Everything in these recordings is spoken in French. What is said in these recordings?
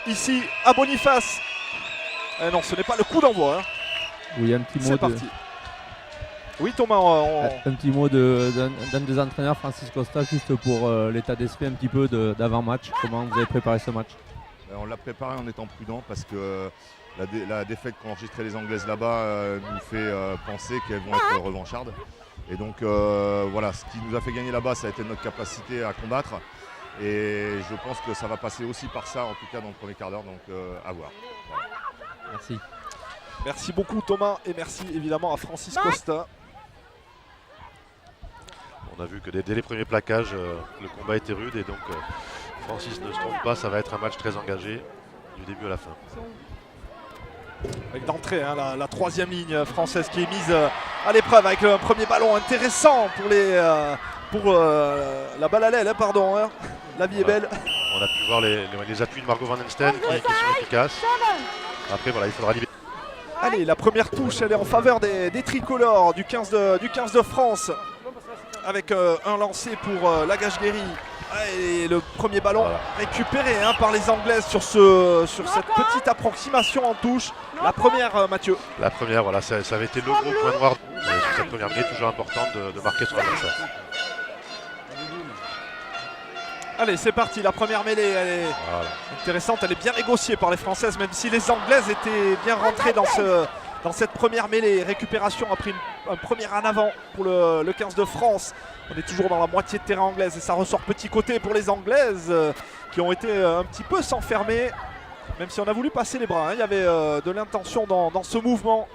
ici à Boniface. Eh non, ce n'est pas le coup d'envoi. Hein. Oui, un petit mot. C'est parti. Oui, Thomas. Un petit mot d'un des entraîneurs, Francis Costa, juste pour l'état d'esprit un petit peu d'avant-match. Comment vous avez préparé ce match? On l'a préparé en étant prudent parce que la défaite qu'ont enregistré les Anglaises là-bas nous fait penser qu'elles vont être revanchardes. Et donc voilà, ce qui nous a fait gagner là-bas, ça a été notre capacité à combattre. Et je pense que ça va passer aussi par ça, en tout cas dans le premier quart d'heure, donc à voir. Voilà. Merci. Merci beaucoup Thomas et merci évidemment à Francis Costa. On a vu que dès les premiers plaquages, le combat était rude et donc Francis ne se trompe pas, ça va être un match très engagé du début à la fin. Avec d'entrée, hein, la troisième ligne française qui est mise à l'épreuve avec un premier ballon intéressant pour la balle à l'aile, hein, pardon. Hein. La vie est belle. On a pu voir les appuis de Margot Van Ensten qui sont efficaces. Après voilà, il faudra libérer. Allez, la première touche, elle est en faveur des tricolores du 15 de France. Avec un lancé pour Lagache-Guéry. Et le premier ballon récupéré hein, par les Anglaises sur cette petite approximation en touche. La première, Mathieu. La première, voilà, ça avait été le gros point noir sur cette première minute, toujours important de marquer son adversaire. Allez, c'est parti, la première mêlée, elle est intéressante, elle est bien négociée par les Françaises, même si les Anglaises étaient bien rentrées dans cette première mêlée. Récupération après un premier en avant pour le 15 de France. On est toujours dans la moitié de terrain anglaise et ça ressort petit côté pour les Anglaises qui ont été un petit peu s'enfermer, même si on a voulu passer les bras. Hein. Il y avait de l'intention dans ce mouvement.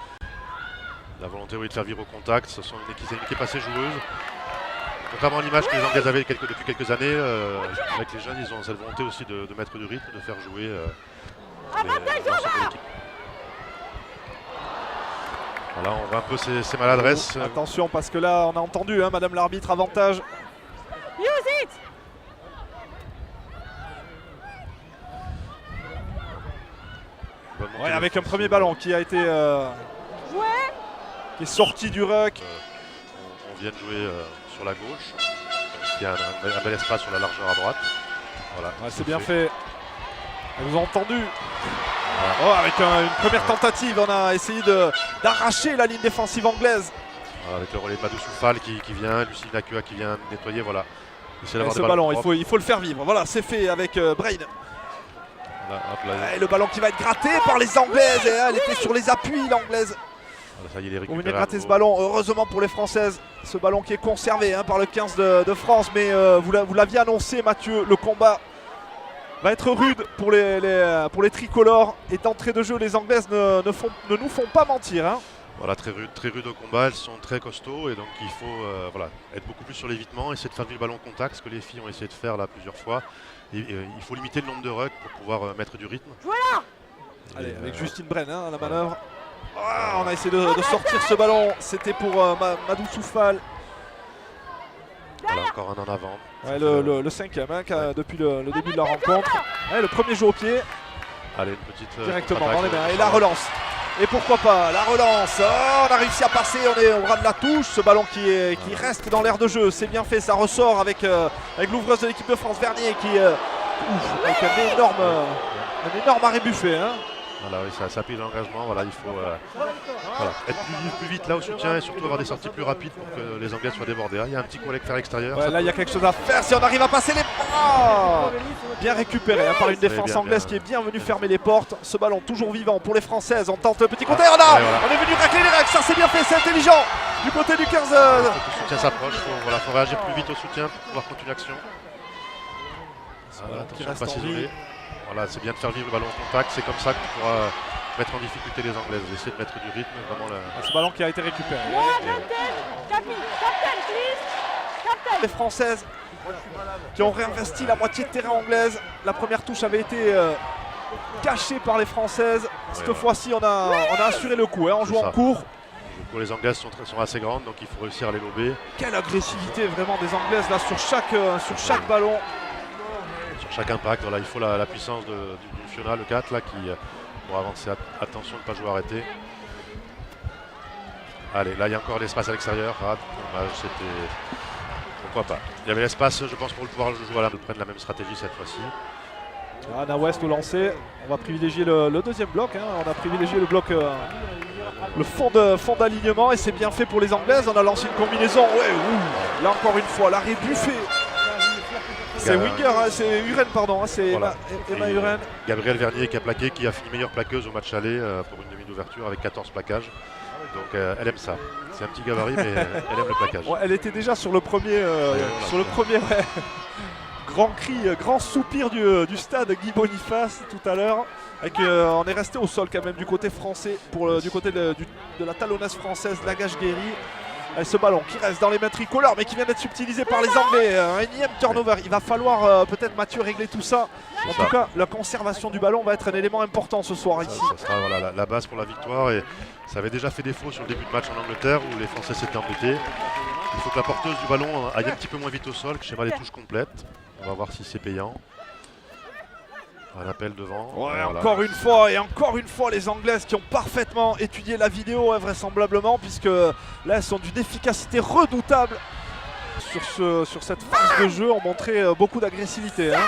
La volonté de faire vivre au contact, ce sont une équipe assez joueuse. Contrairement à l'image que les Anglaises avaient depuis quelques années, avec les jeunes, ils ont cette volonté aussi de mettre du rythme, de faire jouer l'ensemble de l'équipe. Voilà, on voit un peu ces maladresses. Attention parce que là, on a entendu, hein, Madame l'arbitre, avantage. Use it. Ouais, avec un premier ballon qui a été qui est sorti du ruck. On vient de jouer sur la gauche. Il y a un bel espace sur la largeur à droite. Voilà, ouais, c'est bien fait. Elles vous ont entendu. Oh, avec une première tentative, on a essayé d'arracher la ligne défensive anglaise. Avec le relais de Madou Soufal qui vient, Lucie Nakua qui vient nettoyer, voilà. Ce ballon, il faut le faire vivre. Voilà, c'est fait avec Brain. Et le ballon qui va être gratté par les Anglaises. Et elle était sur les appuis, l'Anglaise. Ça y est, On venait gratter ce ballon, heureusement pour les Françaises. Ce ballon qui est conservé hein, par le 15 de France. Mais vous l'aviez annoncé, Mathieu, le combat va être rude pour les tricolores. Et d'entrée de jeu, les Anglaises ne nous font pas mentir. Hein. Voilà, très rude au combat, elles sont très costauds et donc il faut être beaucoup plus sur l'évitement, essayer de faire vivre le ballon au contact, ce que les filles ont essayé de faire là plusieurs fois. Et, il faut limiter le nombre de rucks pour pouvoir mettre du rythme. Voilà. Allez, avec Justine Brenn, hein, la manœuvre. On a essayé de sortir ce ballon, c'était pour Madou Soufal. Voilà, encore un en avant. Ouais, le cinquième hein, depuis le début de la rencontre. Ouais, le premier jeu au pied. Allez, une petite directement dans les mains. Et la relance. Et pourquoi pas la relance. Oh, on a réussi à passer, on est au bras de la touche. Ce ballon qui reste dans l'aire de jeu. C'est bien fait, ça ressort avec l'ouvreuse de l'équipe de France, Vernier, qui avec un énorme arrêt buffet. Hein. Voilà, oui, ça appuie l'engagement. Voilà, il faut être plus vite là au soutien et surtout avoir des sorties plus rapides pour que les Anglais soient débordés. Il y a un petit collecteur extérieur. Ouais, là, il y a quelque chose à faire si on arrive à passer les bras. Bien récupéré hein, par une défense anglaise qui est bien venue fermer les portes. Ce ballon toujours vivant pour les Françaises. On tente le petit côté. On est venu racler les règles. Ça, c'est bien fait, c'est intelligent. Du côté du 15. Le soutien s'approche. Il faut réagir plus vite au soutien pour pouvoir continuer l'action. Voilà, attention, pas s'isoler. Voilà, c'est bien de faire vivre le ballon au contact, c'est comme ça qu'on pourra mettre en difficulté les Anglaises, essayer de mettre du rythme. Vraiment ce ballon qui a été récupéré. Les Françaises qui ont réinvesti la moitié de terrain anglaise. La première touche avait été cachée par les Françaises. Cette fois-ci, on a assuré le coup hein, en jouant court. Les Anglaises sont assez grandes, donc il faut réussir à les lober. Quelle agressivité vraiment des Anglaises là sur chaque ballon. Chaque impact, voilà, il faut la puissance du Fiona, le 4 là, qui pour avancer. Attention de ne pas jouer arrêté. Allez, là il y a encore l'espace à l'extérieur. C'était. Pourquoi pas. Il y avait l'espace, je pense, pour pouvoir le jouer à la. Ils prennent la même stratégie cette fois-ci. Anna West au lancer. On va privilégier le deuxième bloc. Hein. On a privilégié le bloc, le fond d'alignement et c'est bien fait pour les Anglaises. On a lancé une combinaison. Ouais, là encore une fois, l'arrêt buffet. C'est Winger, hein, c'est Uren, pardon. Hein, c'est Voilà. Emma Uren. Gabrielle Vernier qui a plaqué, qui a fini meilleure plaqueuse au match aller pour une demi d'ouverture avec 14 plaquages. Donc elle aime ça. C'est un petit gabarit, mais elle aime le plaquage. Ouais, elle était déjà sur le premier, ouais. Grand cri, grand soupir du stade Guy Boniface tout à l'heure. On est resté au sol quand même du côté français, du côté de la talonneuse française, Lagache Guéry. Et ce ballon qui reste dans les mains tricolores mais qui vient d'être subtilisé par les Anglais. Un énième turnover. Il va falloir peut-être Mathieu régler tout ça. En tout cas, la conservation du ballon va être un élément important ce soir ici. Ça sera voilà, la base pour la victoire. Et ça avait déjà fait défaut sur le début de match en Angleterre où les Français s'étaient embêtés. Il faut que la porteuse du ballon aille un petit peu moins vite au sol, que schéma des touches complètes. On va voir si c'est payant. Un appel devant. Ouais, voilà. encore une fois les Anglaises qui ont parfaitement étudié la vidéo vraisemblablement puisque là elles sont d'une efficacité redoutable sur cette phase de jeu, ont montré beaucoup d'agressivité. Hein.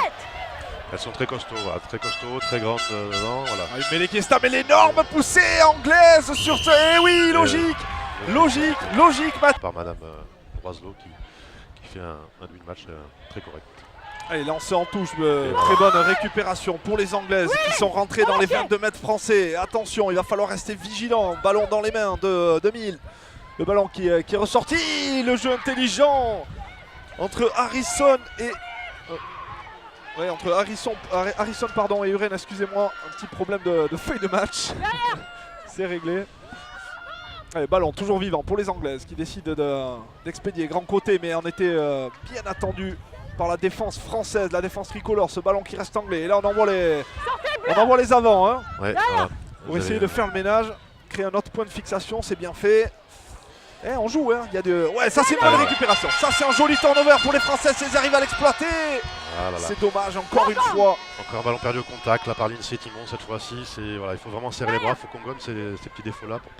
Elles sont très costauds, voilà, très grandes devant. Voilà. Mais les Kesta, mais l'énorme poussée anglaise sur ce... Eh oui, logique, Matt. Par Madame Roiselot qui fait un début de match très correct. Allez, lancé en touche, très bonne récupération pour les Anglaises qui sont rentrées dans les 22 mètres français. Attention, il va falloir rester vigilant. Ballon dans les mains de 2000. Le ballon qui est ressorti. Le jeu intelligent entre Harrison et... entre Harrison pardon, et Uren, excusez-moi. Un petit problème de feuille de match. C'est réglé. Allez, ballon toujours vivant pour les Anglaises qui décident d'expédier grand côté, mais on était bien attendu par la défense française, la défense tricolore, ce ballon qui reste anglais. Et là on envoie les avants hein, Ouais, voilà. pour essayer de faire le ménage, créer un autre point de fixation, c'est bien fait. Et on joue, hein. Il y a de... Ouais, ça c'est une bonne récupération. Ça c'est un joli turnover pour les Françaises, elles arrivent à l'exploiter. C'est dommage, encore une fois. Encore un ballon perdu au contact, là par l'INSEE Timon cette fois-ci. Voilà, il faut vraiment serrer les bras, il faut qu'on gomme ces petits défauts-là pour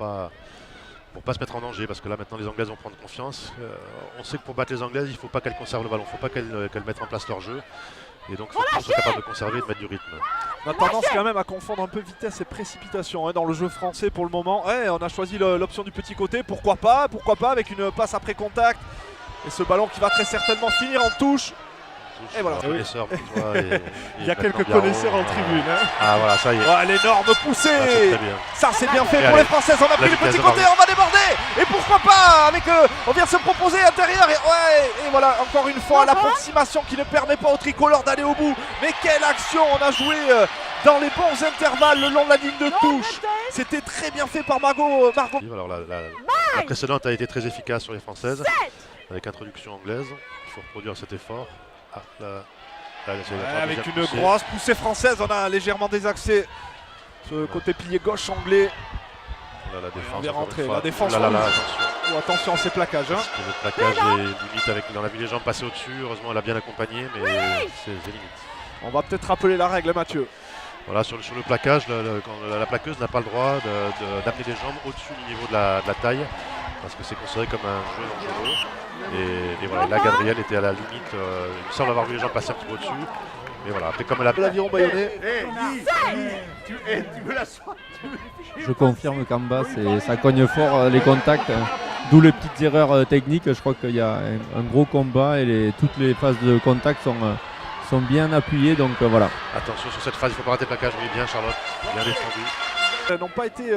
pas se mettre en danger, parce que là maintenant les Anglaises vont prendre confiance. On sait que pour battre les Anglaises, il ne faut pas qu'elles conservent le ballon, il ne faut pas qu'elles mettent en place leur jeu. Et donc il faut qu'elles soient capables de conserver et de mettre du rythme. On a tendance quand même à confondre un peu vitesse et précipitation hein, dans le jeu français pour le moment. Ouais, on a choisi l'option du petit côté, pourquoi pas avec une passe après contact. Et ce ballon qui va très certainement finir en touche. Et voilà. Il y a quelques connaisseurs en tribune. Hein. Ah voilà, ça y est. Ouais, l'énorme poussée. Ça c'est bien fait pour les Françaises. On a pris le petit côté, on va déborder. Et pourquoi pas avec on vient de se proposer intérieur. Et voilà, encore une fois, l'approximation qui ne permet pas aux tricolores d'aller au bout. Mais quelle action on a joué dans les bons intervalles le long de la ligne de touche. C'était très bien fait par Margot. Alors, la précédente a été très efficace sur les Françaises. Avec introduction anglaise. Il faut reproduire cet effort. Avec une grosse poussée française, on a légèrement désaxé ce côté pilier gauche anglais. Là, la défense, on vient rentrer, la défense. Attention à ces plaquages. Hein. Le plaquage est limite on a vu les jambes passer au-dessus. Heureusement, elle a bien accompagné, mais c'est limite. On va peut-être rappeler la règle, Mathieu. Voilà, sur le plaquage, la plaqueuse n'a pas le droit d'amener les jambes au-dessus du niveau de la taille, parce que c'est considéré comme un jeu dangereux. Et voilà, là Gabrielle était à la limite, il me semble avoir vu les jambes passer un petit peu au-dessus. Mais voilà, après comme elle a... L'aviron baïonné. Je confirme qu'en bas, ça cogne fort les contacts, hein. D'où les petites erreurs techniques. Je crois qu'il y a un gros combat et toutes les phases de contact sont bien appuyées, donc voilà. Attention sur cette phase, il ne faut pas rater le plaquage. Oui, bien Charlotte, bien défendu. Elles n'ont pas été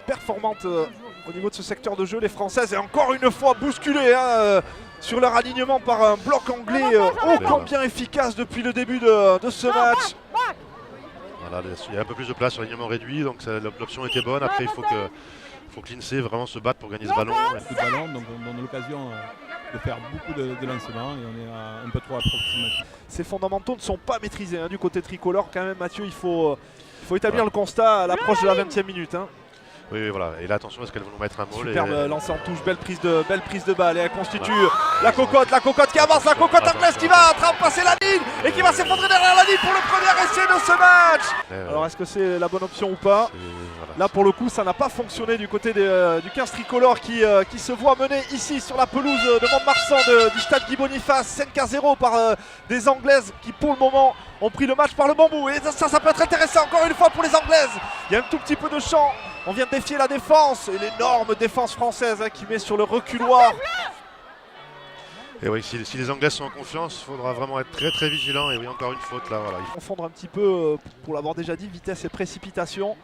performantes au niveau de ce secteur de jeu, les Françaises, et encore une fois bousculées hein, sur leur alignement par un bloc anglais ô combien efficace depuis le début de ce match. Voilà, il y a un peu plus de place sur l'alignement réduit, donc l'option était bonne. Après, il faut que l'INSEE vraiment se batte pour gagner ce ballon. Beaucoup de ballons, donc on a l'occasion de faire beaucoup de lancements et on est un peu trop approximatif. Ces fondamentaux ne sont pas maîtrisés hein, du côté tricolore quand même, Mathieu. Il faut établir le constat à l'approche de la 20e minute. Hein. Oui, voilà. Et là, attention, est-ce qu'elles vont nous mettre un mot? Superbe lancé en touche, belle prise de balle. Et elle constitue la cocotte qui avance, la cocotte anglaise qui va passer la ligne et qui va s'effondrer derrière la ligne pour le premier essai de ce match. Alors, est-ce que c'est la bonne option ou pas? Voilà. Là pour le coup ça n'a pas fonctionné du côté du 15 tricolore qui se voit mener ici sur la pelouse de Mont-de-Marsan du stade Guy Boniface 5-0 par des Anglaises qui pour le moment ont pris le match par le bon bout. Et ça peut être intéressant encore une fois pour les Anglaises. Il y a un tout petit peu de champ. On vient de défier la défense et l'énorme défense française qui met sur le reculoir. Et oui, si les Anglaises sont en confiance, il faudra vraiment être très très vigilant. Et oui, encore une faute là. Voilà. Confondre un petit peu, pour l'avoir déjà dit, vitesse et précipitation.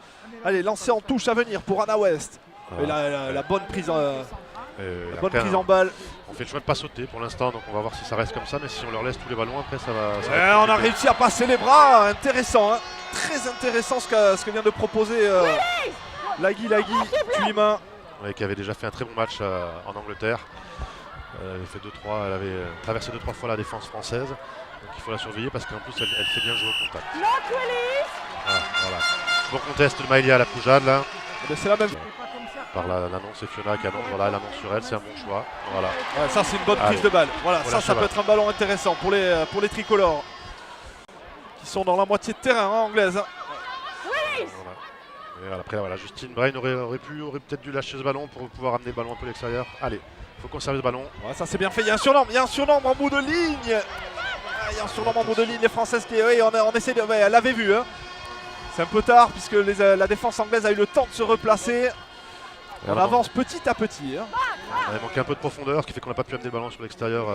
Allez, lancer en touche à venir pour Anna West. Et la bonne prise, en balle. On fait le choix de ne pas sauter pour l'instant, donc on va voir si ça reste comme ça. Mais si on leur laisse tous les ballons, après ça va. On a réussi à passer les bras. Intéressant, hein. Très intéressant ce que vient de proposer Lagui Tuima. Oui, qui avait déjà fait un très bon match en Angleterre. Elle avait fait elle avait traversé 2-3 fois la défense française. Donc il faut la surveiller parce qu'en plus elle fait bien jouer au contact. Voilà. Bon contest de Maëlia à la Poujade là. C'est la même. Par l'annonce, c'est Fiona qui annonce, voilà, elle annonce sur elle, c'est un bon choix. Voilà. Ouais, ça c'est une bonne prise de balle. Voilà, ça peut être un ballon intéressant pour les tricolores. Qui sont dans la moitié de terrain anglaise. Voilà. Et après voilà, Justine Brain aurait peut-être dû lâcher ce ballon pour pouvoir amener le ballon un peu à l'extérieur. Allez, il faut conserver ce ballon. Ouais, ça c'est bien fait, il y a un surnombre en bout de ligne. Il y a un surnombre en bout de ligne, les Françaises qui, oui, on essaie de. Ouais, elle l'avait vu. Hein. C'est un peu tard puisque la défense anglaise a eu le temps de se replacer. On avance petit à petit. Hein. Il manquait un peu de profondeur, ce qui fait qu'on n'a pas pu amener le ballon sur l'extérieur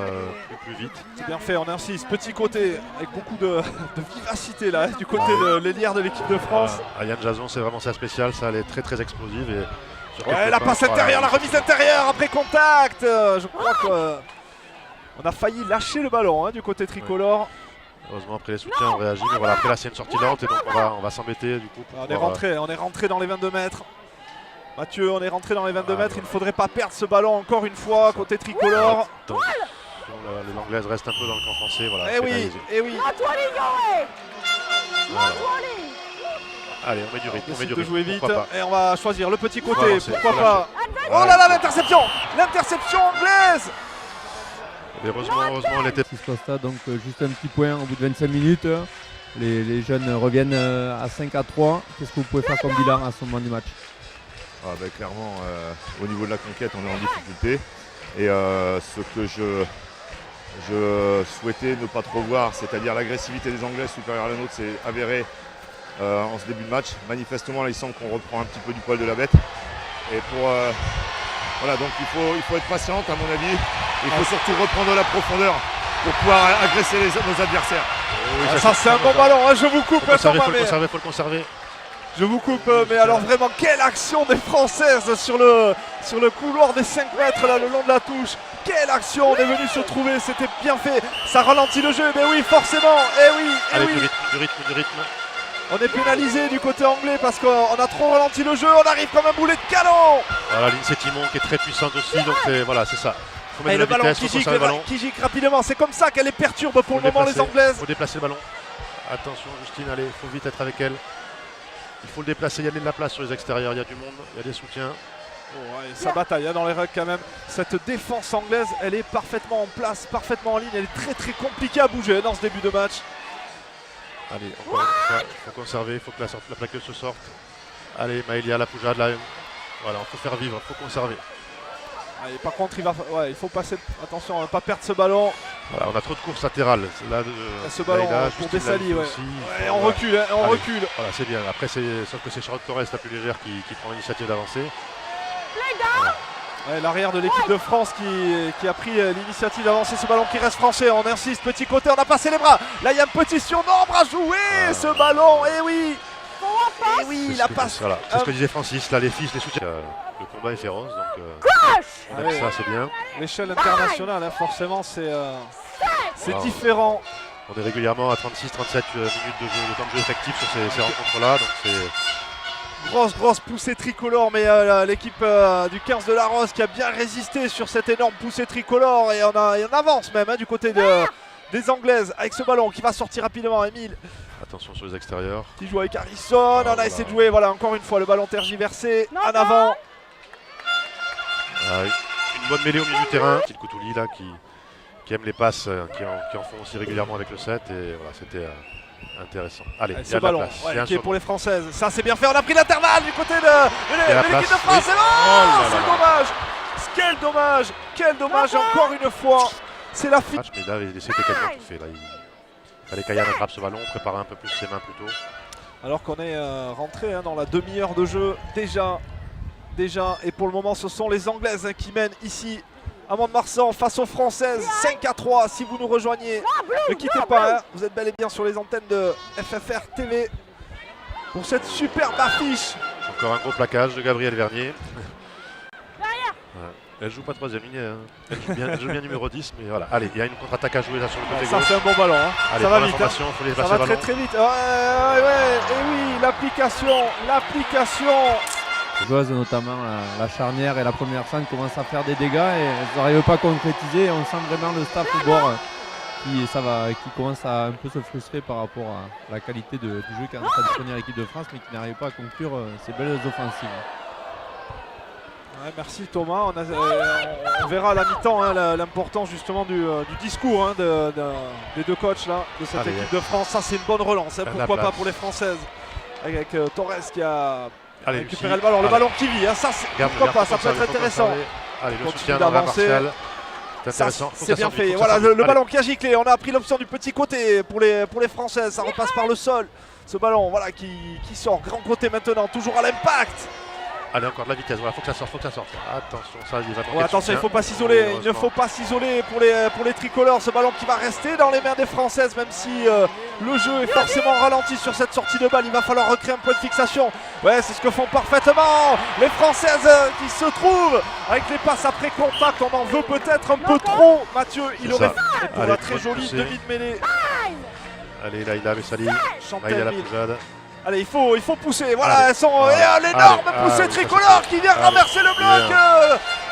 plus vite. C'est bien fait, on insiste. Petit côté avec beaucoup de vivacité là, du côté de l'ailière de l'équipe de France. Yann Jason, c'est vraiment ça spécial, ça elle est très très explosive. Et la passe intérieure, la remise intérieure après contact. Je crois qu'on a failli lâcher le ballon du côté tricolore. Ouais. Heureusement après les soutiens on réagit, mais voilà, après là c'est une sortie lente et donc on va s'embêter du coup. On est rentré dans les 22 mètres. Mathieu, on est rentré dans les 22 mètres, il ne faudrait pas perdre ce ballon encore une fois côté tricolore. L'anglaise reste un peu dans le camp français. Voilà, et oui. Voilà. Allez, on met du rythme. On essaie de jouer vite et on va choisir le petit côté, pourquoi pas. Voilà. Oh là là, l'interception anglaise. Et heureusement, elle était. Costa, donc juste un petit point au bout de 25 minutes. Les jeunes reviennent à 5-3. Qu'est-ce que vous pouvez faire comme bilan à ce moment du match? Clairement, au niveau de la conquête, on est en difficulté. Et ce que je souhaitais ne pas trop voir, c'est-à-dire l'agressivité des Anglais supérieure à la nôtre, c'est avéré en ce début de match. Manifestement, là, il semble qu'on reprend un petit peu du poil de la bête. Et voilà, donc il faut être patiente, à mon avis. Il faut surtout reprendre la profondeur pour pouvoir agresser nos adversaires. Oui, ça c'est un bon ballon, hein, je vous coupe. Faut le conserver. Je vous coupe, mais alors vraiment quelle action des Françaises sur le couloir des 5 mètres là, le long de la touche. Quelle action, on est venu se trouver, c'était bien fait. Ça ralentit le jeu, mais oui forcément, Allez, du rythme. On est pénalisé du côté anglais parce qu'on a trop ralenti le jeu, on arrive comme un boulet de canon. Voilà, Lindsay Timon qui est très puissante aussi, donc voilà, c'est ça. Faut mettre le ballon qui gicle rapidement, c'est comme ça qu'elle les perturbe pour le moment les Anglaises. Il faut déplacer le ballon. Attention Justine, allez, il faut vite être avec elle. Il faut le déplacer, il y a de la place sur les extérieurs, il y a du monde, il y a des soutiens. Ça bataille dans les rucks quand même. Cette défense anglaise, elle est parfaitement en place, parfaitement en ligne. Elle est très très compliquée à bouger dans ce début de match. Allez, encore une fois, il faut conserver, il faut que la plaqueuse se sorte. Allez, Maëlia, la Poujade, là. Voilà, il faut faire vivre, il faut conserver. Allez, par contre, il faut passer, attention à ne pas perdre ce ballon. Voilà, on a trop de courses latérales. Là, ce ballon Maïla, pour Dessali, on recule, on recule. Voilà, c'est bien. Après, sauf que c'est Charlotte Torres, la plus légère, qui prend l'initiative d'avancer. L'arrière de l'équipe de France qui a pris l'initiative d'avancer ce ballon qui reste français. On insiste, petit côté, on a passé les bras. Là, il y a un petit surnombre à jouer, ce ballon. Et oui, la passe. Voilà, c'est ce que disait Francis. Là, les filles, les soutiens. Le combat est féroce, donc on aime ça, c'est bien. L'échelle internationale, hein, forcément, c'est différent. On est régulièrement à 36-37 minutes de temps de jeu effectif sur ces rencontres-là, donc c'est... Grosse poussée tricolore, mais l'équipe du 15 de la Rose qui a bien résisté sur cette énorme poussée tricolore et on avance même du côté des Anglaises avec ce ballon qui va sortir rapidement. Émile. Attention sur les extérieurs. Qui joue avec Harrison, on a essayé de jouer, voilà encore une fois le ballon tergiversé en avant. Une bonne mêlée au milieu du terrain. Petit Koutouli là qui aime les passes, qui en font aussi régulièrement avec le 7 et voilà, c'était Intéressant. Allez, il y Ce a de la ballon place. Il y a un qui est saut. pour les Françaises. Ça c'est bien fait, on a pris l'intervalle du côté de la l'équipe de place, France. oui. Et c'est dommage. Quel dommage encore une fois. C'est la fin. Match, mais là, c'était quasiment tout fait. Là, il fallait qu'Ayane attrape ce ballon, préparer un peu plus ses mains plus tôt. Alors qu'on est rentré dans la demi-heure de jeu déjà. Et pour le moment ce sont les Anglaises qui mènent ici à Mont-de-Marsan face aux Françaises 5-3. Si vous nous rejoignez, ne quittez pas, vous êtes bel et bien sur les antennes de FFR TV pour cette superbe affiche. Encore un gros plaquage de Gabriel Vernier. Elle joue pas troisième ligne, hein. Elle joue bien numéro 10, mais voilà. Allez, il y a une contre-attaque à jouer là sur le côté Ça gauche. c'est un bon ballon, Allez, ça va pour vite. l'information, il faut les Ça passer va le ballon. très vite. Et oui, l'application. Les joueuses, notamment la charnière et la première centre, commencent à faire des dégâts et elles n'arrivent pas à concrétiser. On sent vraiment le staff au bord qui commence à un peu se frustrer par rapport à la qualité du jeu qu'a disponible l'équipe de France, mais qui n'arrive pas à conclure ces belles offensives. Ouais, merci Thomas. On verra à la mi-temps l'importance justement du discours des deux coachs là, de cette équipe de France. Ça c'est une bonne relance, pourquoi pas pour les Françaises. Avec Torres qui a récupéré le ballon. Le ballon qui vit, ça pourquoi pas, ça peut être intéressant. Allez, le Continue soutien dans la d'avancer. Martial. C'est intéressant. C'est bien fait. Voilà le ballon qui a giclé. On a pris l'option du petit côté pour les Françaises. Ça repasse par le sol. Ce ballon voilà, qui sort. Grand côté maintenant, toujours à l'impact. Allez, encore de la vitesse, voilà, faut que ça sorte. Attention, ça il va manquer de Attention, soutien. il faut pas s'isoler. Il ne faut pas s'isoler pour les tricolores. Ce ballon qui va rester dans les mains des Françaises, même si le jeu est forcément ralenti sur cette sortie de balle. Il va falloir recréer un point de fixation. Ouais, c'est ce que font parfaitement les Françaises qui se trouvent avec les passes après contact. On en veut peut-être un peu trop. Mathieu, il aurait fait pour la très jolie demi de mêlée. Allez, là, il a Messali. Maïla Poujade. Allez, il faut pousser. Voilà, elles sont l'énorme poussée tricolore qui vient renverser le bloc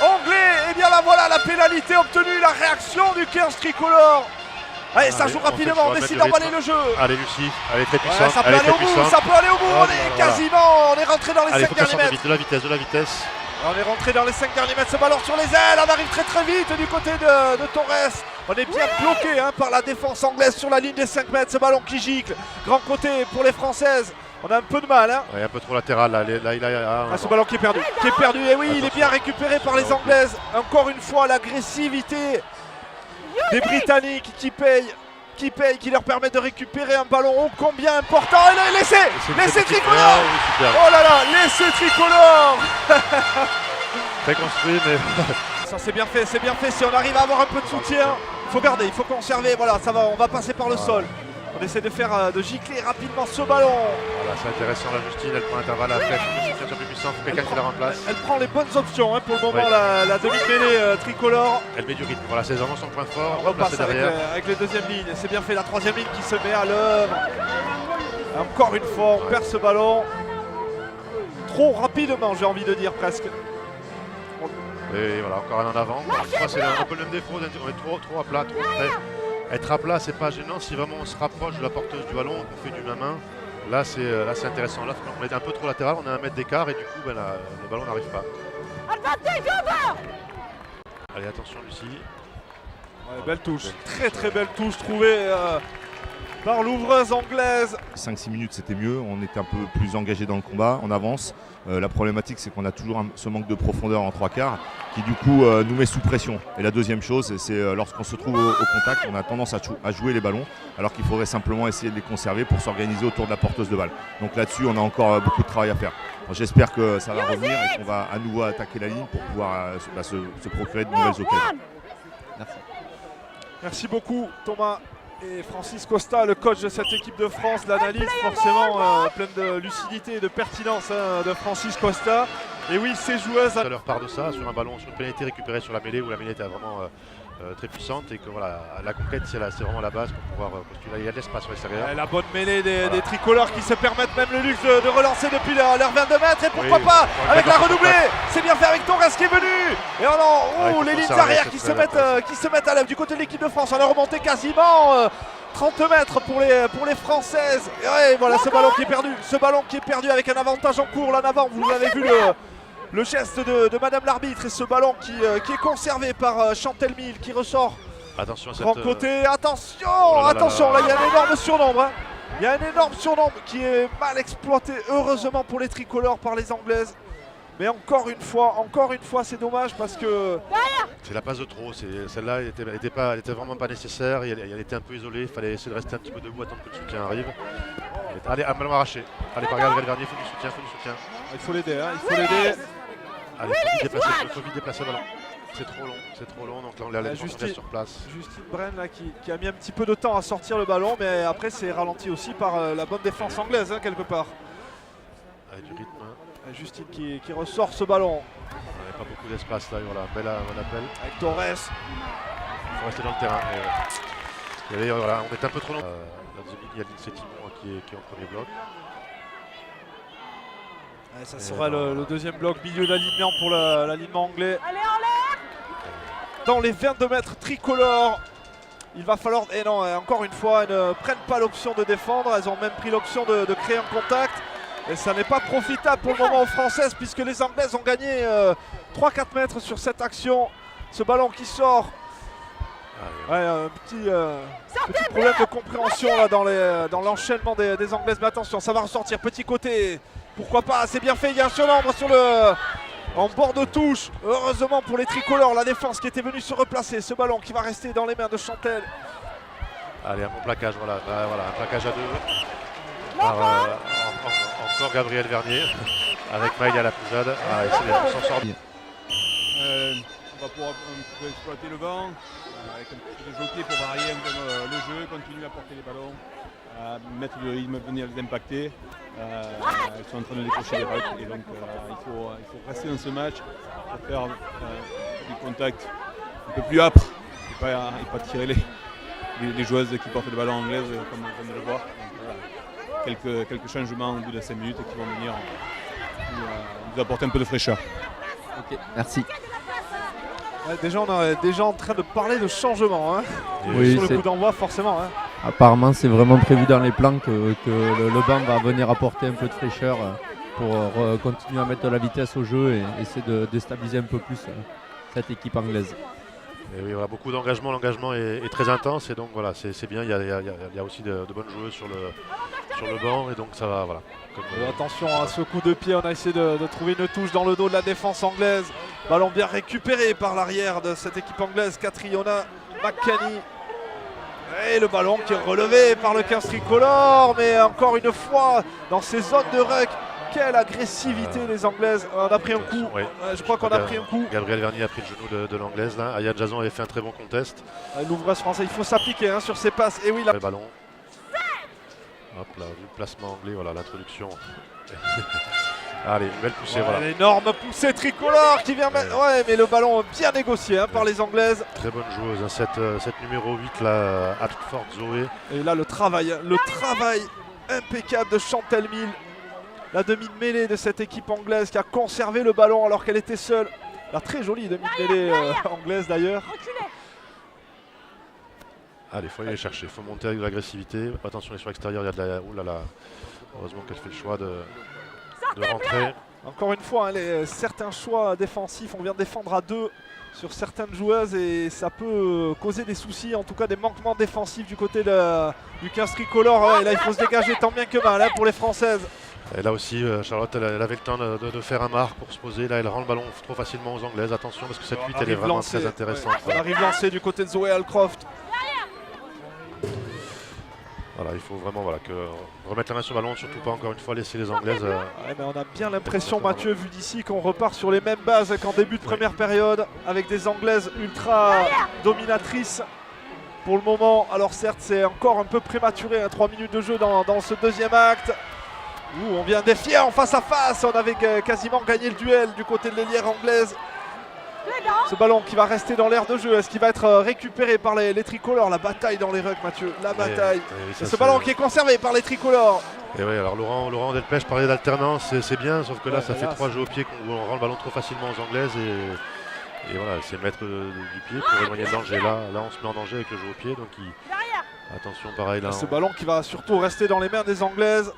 anglais. Et bien là, voilà la pénalité obtenue, la réaction du 15 tricolore. Allez, ça joue rapidement, on décide d'emballer le jeu. Allez, Lucie, elle est très puissante. Ça peut aller au bout, ça peut aller au bout. On est rentré dans les 5 derniers mètres. De la vitesse. On est rentré dans les 5 derniers mètres, ce ballon sur les ailes. On arrive très vite du côté de Torres. On est bien bloqué par la défense anglaise sur la ligne des 5 mètres. Ce ballon qui gicle. Grand côté pour les Françaises. On a un peu de mal. Ouais, un peu trop latéral. Là, il a. Ce ballon qui est perdu. Et oui, il est bien récupéré par les Anglaises. Encore une fois, l'agressivité des Britanniques qui leur permet de récupérer un ballon ô combien important. Et laissez tricolore. Oh là là, laissez tricolore. Très construit, mais. Ça c'est bien fait. Si on arrive à avoir un peu de soutien, il faut garder, il faut conserver. Voilà, ça va, on va passer par le sol. On essaie de gicler rapidement ce ballon. Voilà, c'est intéressant, la Justine, elle prend l'intervalle après, le soutien plus puissant, il faut quelqu'un qui la remplace. Elle prend les bonnes options pour le moment, la demi-mêlée tricolore. Elle met du rythme, voilà, c'est vraiment son point fort, on repasse avec les deuxièmes lignes, c'est bien fait, la troisième ligne qui se met à l'œuvre. Encore une fois, on perd ce ballon. Trop rapidement, j'ai envie de dire presque. Et voilà, encore un en avant. Je crois que c'est un peu le même défaut, on est trop à plat, trop près. Être à plat, c'est pas gênant. Si vraiment on se rapproche de la porteuse du ballon, qu'on fait du main-main, là c'est intéressant. Là, on est un peu trop latéral, on a 1 mètre d'écart et du coup, le ballon n'arrive pas. Allez, attention, Lucie. Ouais, belle touche, très belle touche trouvée par l'ouvreuse anglaise. 5-6 minutes, c'était mieux. On était un peu plus engagé dans le combat, on avance. La problématique, c'est qu'on a toujours ce manque de profondeur en 3/4 qui du coup nous met sous pression. Et la deuxième chose, c'est lorsqu'on se trouve au contact, on a tendance à jouer les ballons alors qu'il faudrait simplement essayer de les conserver pour s'organiser autour de la porteuse de balle. Donc là-dessus, on a encore beaucoup de travail à faire. J'espère que ça va revenir et qu'on va à nouveau attaquer la ligne pour pouvoir se procurer de nouvelles occasions. Merci. Merci beaucoup Thomas. Et Francis Costa, le coach de cette équipe de France, l'analyse forcément pleine de lucidité et de pertinence de Francis Costa. Et oui, ces joueuses... À leur part de ça, sur un ballon, sur une pénalité récupérée sur la mêlée où la mêlée était vraiment très puissante et que voilà, la conquête c'est vraiment la base pour pouvoir postuler. Il y a de l'espace sur l'extérieur. La bonne mêlée des tricolores qui se permettent même le luxe de relancer depuis leurs 22 mètres et pourquoi pas avec la redoublée. C'est bien fait avec Torres qui est venu. Et les lignes arrière qui se mettent à l'œuvre du côté de l'équipe de France. On a remonté quasiment 30 mètres pour les Françaises. Et ouais, voilà ce ballon qui est perdu avec un avantage en cours là en avant. Vous avez vu le geste de Madame l'arbitre et ce ballon qui est conservé par Chantel Mille qui ressort. Attention à cette... Grand côté, attention, là il y a un énorme surnombre. Il y a un énorme surnombre qui est mal exploité, heureusement pour les tricolores, par les Anglaises. Mais encore une fois, c'est dommage parce que... C'est la passe de trop, celle-là elle était vraiment pas nécessaire, elle était un peu isolée, il fallait essayer de rester un petit peu debout, attendre que le soutien arrive. Allez, un ballon arraché. Allez, par Gabriel Vernier, il faut du soutien. Il faut l'aider, hein, il faut l'aider. Allez, il faut vite déplacer le ballon. C'est trop long, donc là on l'a sur place. Justine Bren là, qui a mis un petit peu de temps à sortir le ballon, mais après c'est ralenti aussi par la bonne défense anglaise, hein, quelque part. Avec du rythme. Justine qui ressort ce ballon. Il n'y a pas beaucoup d'espace là, voilà, bel appel. Avec Torres. Il faut rester dans le terrain. Voilà, on est un peu trop long. Il y a Lindsay Timon qui est en premier bloc. Ça sera le deuxième bloc, milieu d'alignement pour l'alignement anglais. Allez en l'air. Dans les 22 mètres tricolores, il va falloir, et non, encore une fois, elles ne prennent pas l'option de défendre, elles ont même pris l'option de créer un contact. Et ça n'est pas profitable pour le moment aux Françaises puisque les Anglaises ont gagné 3-4 mètres sur cette action. Ce ballon qui sort. Ouais, un petit problème de compréhension là dans l'enchaînement des Anglaises. Mais attention, ça va ressortir. Petit côté. Pourquoi pas, c'est bien fait. Il y a un surnombre en bord de touche. Heureusement pour les tricolores, la défense qui était venue se replacer. Ce ballon qui va rester dans les mains de Chantel. Allez, un bon plaquage, voilà, un plaquage à deux. Encore Gabriel Vernier avec Maïlia Lapoujade. On s'en sort bien. On va pouvoir un petit peu exploiter le vent avec un petit peu de jockey pour varier un peu le jeu, continuer à porter les ballons, mettre du rythme, venir les impacter. Ils sont en train de décrocher les rucks et donc il faut rester dans ce match pour faire des contacts un peu plus âpres et pas tirer les joueuses qui portent le ballon anglaises comme on vient de le voir. Quelques changements au bout de 5 minutes qui vont venir nous apporter un peu de fraîcheur. Ok, merci. Ouais, déjà on est déjà en train de parler de changement, hein. Oui, sur le coup d'envoi forcément, hein. Apparemment c'est vraiment prévu dans les plans que le banc va venir apporter un peu de fraîcheur pour continuer à mettre de la vitesse au jeu et essayer de déstabiliser un peu plus cette équipe anglaise. Et oui, voilà, beaucoup d'engagement, l'engagement est très intense et donc voilà, c'est bien, il y a aussi de bonnes joueuses sur le banc et donc ça va, voilà. Attention à ce coup de pied, on a essayé de trouver une touche dans le dos de la défense anglaise. Ballon bien récupéré par l'arrière de cette équipe anglaise, Catriona McKenny. Et le ballon qui est relevé par le 15 tricolore, mais encore une fois, dans ces zones de ruck, quelle agressivité les Anglaises. On a pris un coup, je crois qu'on a pris un coup. Gabriel Vernier a pris le genou de l'Anglaise là. Aya Jason avait fait un très bon contest. L'ouvreuse français, il faut s'appliquer hein, sur ses passes. Et oui, le ballon. Hop là, vu le placement anglais, voilà l'introduction. Allez, une belle poussée, voilà. L'énorme poussée tricolore qui vient mettre. Ouais, mais le ballon bien négocié hein, par les Anglaises. Très bonne joueuse, hein, cette numéro 8 là, Hartford Zoé. Et là, le travail impeccable de Chantel Mille. La demi de mêlée de cette équipe anglaise qui a conservé le ballon alors qu'elle était seule. La très jolie demi de mêlée anglaise d'ailleurs. Allez, il faut aller chercher, il faut monter avec de l'agressivité. Attention, les sur l'extérieur, il y a de la. Oh là là. Heureusement qu'elle fait le choix de rentrer. Encore une fois, hein, certains choix défensifs, on vient de défendre à deux sur certaines joueuses et ça peut causer des soucis, en tout cas des manquements défensifs du côté du 15 tricolore. Ouais, et là, il faut se dégager tant bien que mal hein, pour les Françaises. Et là aussi, Charlotte, elle avait le temps de faire un marque pour se poser. Là, elle rend le ballon trop facilement aux Anglaises. Attention, parce que cette lutte, elle est vraiment très intéressante. Ouais, on arrive lancé du côté de Zoé Alcroft. Voilà, il faut vraiment remettre la main sur le ballon, surtout pas encore une fois laisser les Anglaises. Ouais, mais on a bien l'impression, Mathieu, vu d'ici, qu'on repart sur les mêmes bases qu'en début de première période, avec des Anglaises ultra dominatrices pour le moment. Alors certes, c'est encore un peu prématuré, hein, 3 minutes de jeu dans ce deuxième acte. Où on vient défier en face à face, on avait quasiment gagné le duel du côté de l'ailière anglaise. Ce ballon qui va rester dans l'aire de jeu, est-ce qu'il va être récupéré par les tricolores? La bataille dans les rucks, Mathieu, la bataille. C'est ce ballon qui est conservé par les tricolores. Et oui, alors Laurent Delpech parlait d'alternance, c'est bien, sauf que là ça fait 3 jeux au pied où on rend le ballon trop facilement aux Anglaises et voilà, c'est mettre du pied pour éloigner le danger. Là on se met en danger avec le jeu au pied, donc attention pareil là. Ce ballon qui va surtout rester dans les mains des Anglaises.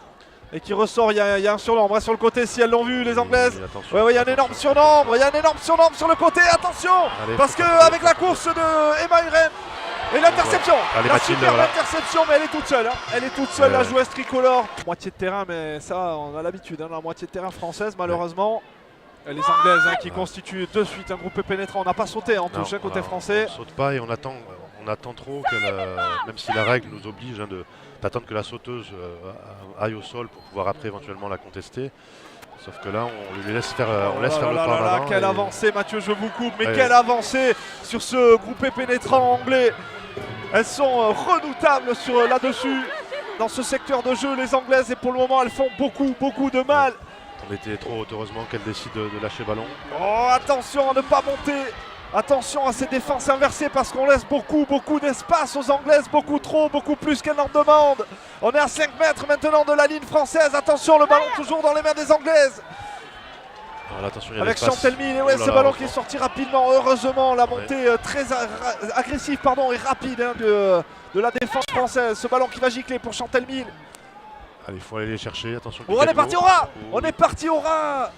Et qui ressort, il y a un surnombre sur le côté si elles l'ont vu les Anglaises. Ouais, il y a un énorme surnombre, sur le côté, attention. Allez, parce qu'avec la course de Emma Uren, Et l'interception. Allez, La Mathilde, superbe voilà. interception, mais elle est toute seule. Hein. Elle est toute seule, Ouais. la joueuse tricolore. Moitié de terrain, mais ça, on a l'habitude. Hein, la moitié de terrain française, malheureusement. Les Anglaises hein, qui constituent de suite un groupe pénétrant. On n'a pas sauté en touche côté français. On ne saute pas et on attend trop, même si la règle nous oblige hein, d'attendre que la sauteuse aille au sol pour pouvoir après éventuellement la contester. Sauf que là, on lui laisse faire, on laisse faire le pas en avant. Quelle avancée, Mathieu, je vous coupe, mais Ouais. quelle avancée sur ce groupé pénétrant anglais. Elles sont redoutables là-dessus, dans ce secteur de jeu, les Anglaises, et pour le moment, elles font beaucoup de mal. On était trop haute, heureusement qu'elle décide de lâcher le ballon. Oh, attention à ne pas monter. Attention à ces défenses inversées parce qu'on laisse beaucoup d'espace aux Anglaises, beaucoup plus qu'elles n'en demandent. On est à 5 mètres maintenant de la ligne française. Attention, le ballon toujours dans les mains des Anglaises. Alors, attention, il y a Avec l'espace. Chantal Mille, et Oh ouais, là ce là, ballon heureusement. qui est sorti rapidement. Heureusement, la montée très agressive et rapide hein, de la défense française. Ce ballon qui va gicler pour Chantal Mille. Allez, il faut aller les chercher. Attention. Oh, on est parti au rat. Oh. On est parti au rat.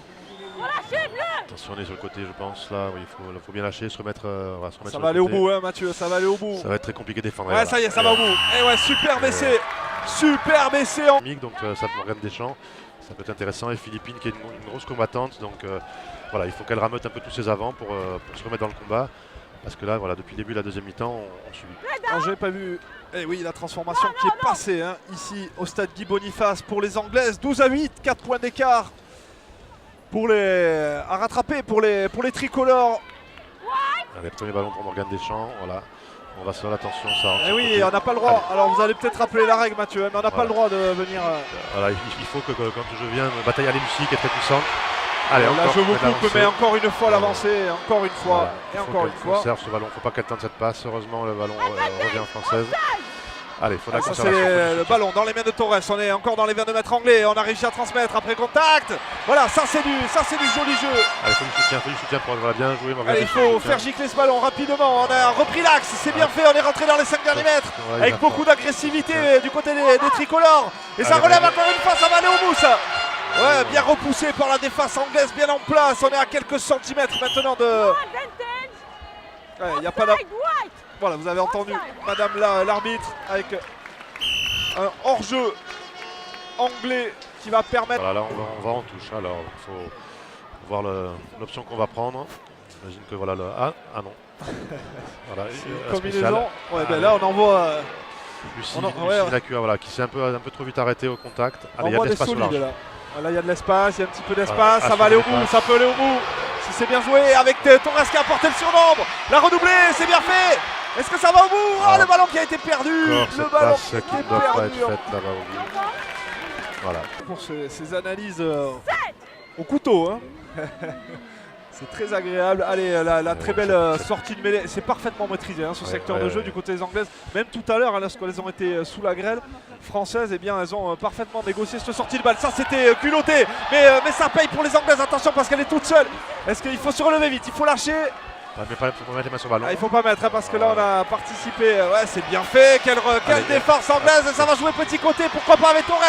Attention, on est sur le côté, je pense. Là, oui, il faut bien lâcher, se remettre. On va se remettre Ça sur va le aller au côté. bout, hein, Mathieu. Ça va aller au bout. Ça va être très compliqué de défendre. Ouais, ça y est, ça va au bout. Et ouais, super baissé. Super baissé en. Donc ça pour Morgane Deschamps, ça peut être intéressant. Et Philippine qui est une grosse combattante, donc voilà, il faut qu'elle rameute un peu tous ses avants pour se remettre dans le combat. Parce que là, voilà, depuis le début de la deuxième mi-temps, on subit. Ah, j'ai pas vu. Et oui, la transformation qui est passée hein, ici au stade Guy Boniface pour les Anglaises. 12-8, 4 points d'écart à rattraper pour les tricolores. Allez, premier ballon pour Morgane Deschamps, voilà. On va se faire l'attention, ça. Et oui, on n'a pas le droit. Alors vous allez peut-être rappeler la règle, Mathieu, hein, mais on n'a pas le droit de venir. Voilà, il faut que quand je viens me batailler à Lucie qui est très puissante. Allez, Là, encore, je vous maintenant, coupe, mais encore une fois l'avancée, encore une fois, voilà, et il faut encore une qu'elle fois. conserve ce ballon, il ne faut pas qu'elle tente cette passe. Heureusement, le ballon revient en française. Allez, il faut la Ah, ça c'est conservation. le ballon dans les mains de Torres. On est encore dans les 22 mètres anglais. On a réussi à transmettre après contact. Voilà, ça c'est du joli jeu. Allez, il faut du soutien pour voilà, bien jouer. Morgane Allez, il Deschamps, faut soutien. faire gicler ce ballon rapidement. On a repris l'axe, c'est bien fait. On est rentré dans les 5 derniers mètres Ouais, avec il va beaucoup d'agressivité du côté des tricolores. Et ça Allez, relève allez. encore une fois, ça va aller au bout ça. Ouais, bien repoussé par la défense anglaise, bien en place. On est à quelques centimètres maintenant de. Ouais, il n'y a pas d'a- Voilà, vous avez entendu Madame l'arbitre avec un hors-jeu anglais qui va permettre. Voilà, là on va en touche. Alors il faut voir l'option qu'on va prendre. J'imagine que voilà le. Ah non. Voilà, Combinaison. Ouais, ben là on envoie. Lucie, ouais. Lacua, voilà, qui s'est un peu trop vite arrêté au contact. Allez, il y a Envoie de des l'espace au solides large. là. Là il y a de l'espace, il y a un petit peu d'espace, Voilà, ça va aller au bout, l'espace. ça peut aller au bout. Si c'est bien joué avec Torres qui a apporté le surnombre. La redoublée, c'est bien fait. Est-ce que ça va au bout? Ah. Le ballon qui a été perdu. Encore Le cette ballon passe qui a qui été ne doit pas être perdu. faite là-bas au bout. Voilà. Pour ces analyses au couteau. Hein. C'est très agréable. Allez, la très belle sortie de mêlée. C'est parfaitement maîtrisé ce Ouais, secteur ouais, de jeu ouais. du côté des Anglaises. Même tout à l'heure, lorsqu'elles ont été sous la grêle française, eh bien, elles ont parfaitement négocié cette sortie de balle. Ça, c'était culotté. Mais ça paye pour les Anglaises. Attention parce qu'elle est toute seule. Est-ce qu'il faut se relever vite? Il faut lâcher. Mais pas, faut pas mettre les mains sur le ballon. Ah, il faut pas mettre parce que là on a participé. Ouais, c'est bien fait. Quelle défense anglaise. Et ça va jouer petit côté. Pourquoi pas avec Torres?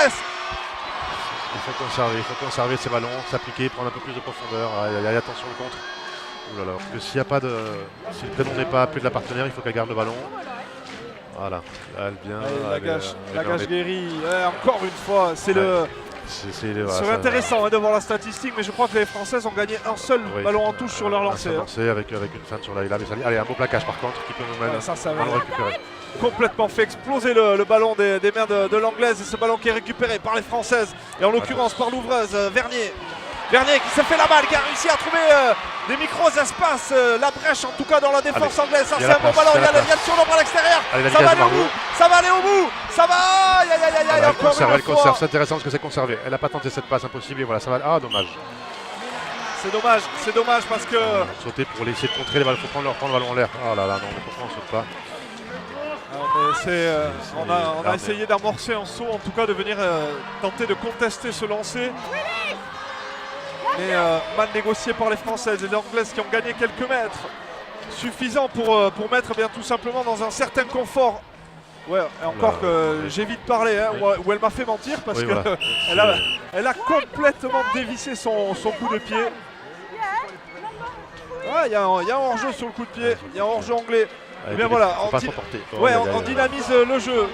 Il faut conserver ces ballons, s'appliquer, prendre un peu plus de profondeur. Attention le contre. Ouh là là, parce que s'il y a pas de. Si le prénom n'est pas appelé de la partenaire, il faut qu'elle garde le ballon. Voilà. Là, elle vient. La gage guérie. Encore une fois, c'est le. C'est intéressant de voir la statistique, mais je crois que les Françaises ont gagné un seul ballon en touche sur leur lancée. Avec une feinte sur la Bessali. Allez, un beau plaquage par contre qui peut nous mettre. Ça va le récupérer. Complètement fait exploser le ballon des mains de l'anglaise, et ce ballon qui est récupéré par les Françaises et en l'occurrence par l'ouvreuse Vernier qui s'est fait la balle, qui a réussi à trouver des micros espaces, la brèche en tout cas dans la défense anglaise. Ça c'est un bon ballon, il y a le surnombre à l'extérieur. Ça va aller au bout, ça va aller au bout, ça va. Elle conserve, c'est intéressant parce que c'est conservé. Elle n'a pas tenté cette passe impossible et voilà, ça va. Ah dommage. C'est dommage parce que. Sauter pour essayer de contrer les balles, il faut prendre le ballon en l'air. Oh là là, non, pourquoi on saute pas? On a essayé d'amorcer un saut, en tout cas de venir tenter de contester ce lancer. Mais mal négocié par les Françaises et les Anglaises qui ont gagné quelques mètres. Suffisant pour mettre bien tout simplement dans un certain confort. Ouais, et encore que j'ai vite parlé, où elle m'a fait mentir parce qu'elle a complètement dévissé son coup de pied. Il y a un hors-jeu sur le coup de pied, il y a un hors-jeu anglais. Eh bien voilà, faut pas se remporter. ouais, on dynamise le jeu